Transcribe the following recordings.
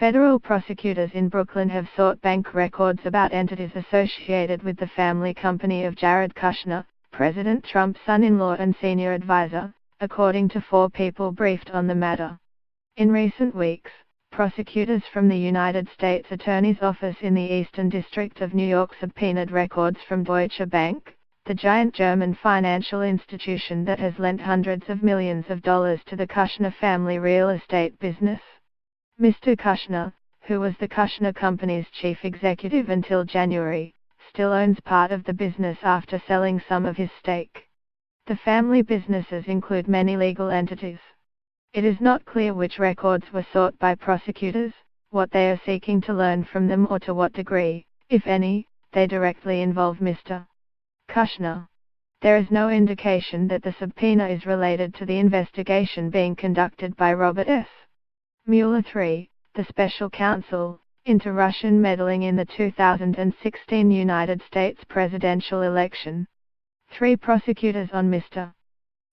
Federal prosecutors in Brooklyn have sought bank records about entities associated with the family company of Jared Kushner, President Trump's son-in-law and senior advisor, according to 4 people briefed on the matter. In recent weeks, prosecutors from the United States Attorney's Office in the Eastern District of New York subpoenaed records from Deutsche Bank, the giant German financial institution that has lent hundreds of millions of dollars to the Kushner family real estate business. Mr. Kushner, who was the Kushner Company's chief executive until January, still owns part of the business after selling some of his stake. The family businesses include many legal entities. It is not clear which records were sought by prosecutors, what they are seeking to learn from them, or to what degree, if any, they directly involve Mr. Kushner. There is no indication that the subpoena is related to the investigation being conducted by Robert S. Mueller III, the special counsel, into Russian meddling in the 2016 United States presidential election. 3 prosecutors on Mr.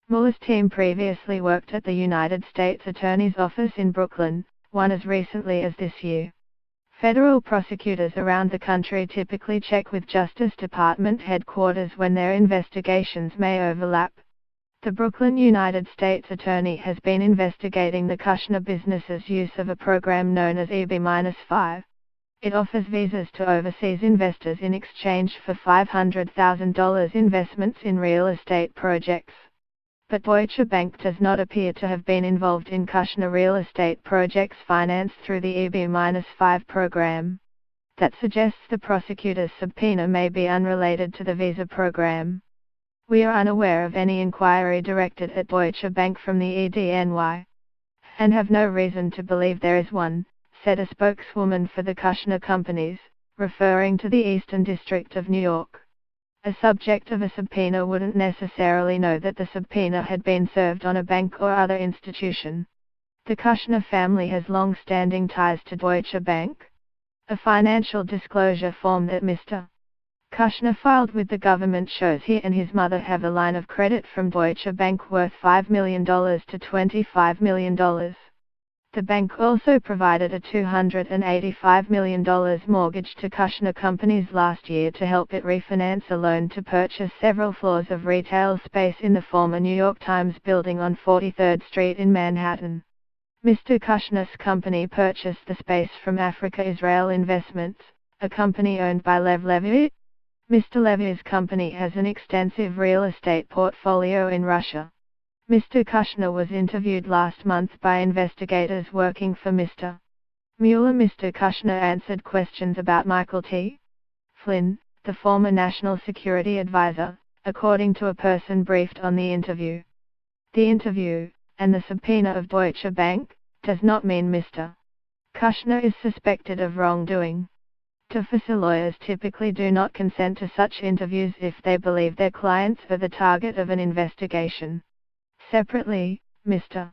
Mueller's team previously worked at the United States Attorney's Office in Brooklyn, one as recently as this year. Federal prosecutors around the country typically check with Justice Department headquarters when their investigations may overlap. The Brooklyn United States Attorney has been investigating the Kushner business's use of a program known as EB-5. It offers visas to overseas investors in exchange for $500,000 investments in real estate projects. But Deutsche Bank does not appear to have been involved in Kushner real estate projects financed through the EB-5 program. That suggests the prosecutor's subpoena may be unrelated to the visa program. We are unaware of any inquiry directed at Deutsche Bank from the EDNY, and have no reason to believe there is one, said a spokeswoman for the Kushner companies, referring to the Eastern District of New York. A subject of a subpoena wouldn't necessarily know that the subpoena had been served on a bank or other institution. The Kushner family has long-standing ties to Deutsche Bank. A financial disclosure form that Mr. Kushner filed with the government shows he and his mother have a line of credit from Deutsche Bank worth $5 million to $25 million. The bank also provided a $285 million mortgage to Kushner Companies last year to help it refinance a loan to purchase several floors of retail space in the former New York Times building on 43rd Street in Manhattan. Mr. Kushner's company purchased the space from Africa Israel Investments, a company owned by Lev Levy. Mr. Levy's company has an extensive real estate portfolio in Russia. Mr. Kushner was interviewed last month by investigators working for Mr. Mueller. Mr. Kushner answered questions about Michael T. Flynn, the former national security advisor, according to a person briefed on the interview. The interview, and the subpoena of Deutsche Bank, does not mean Mr. Kushner is suspected of wrongdoing. Defense lawyers typically do not consent to such interviews if they believe their clients are the target of an investigation. Separately, Mr.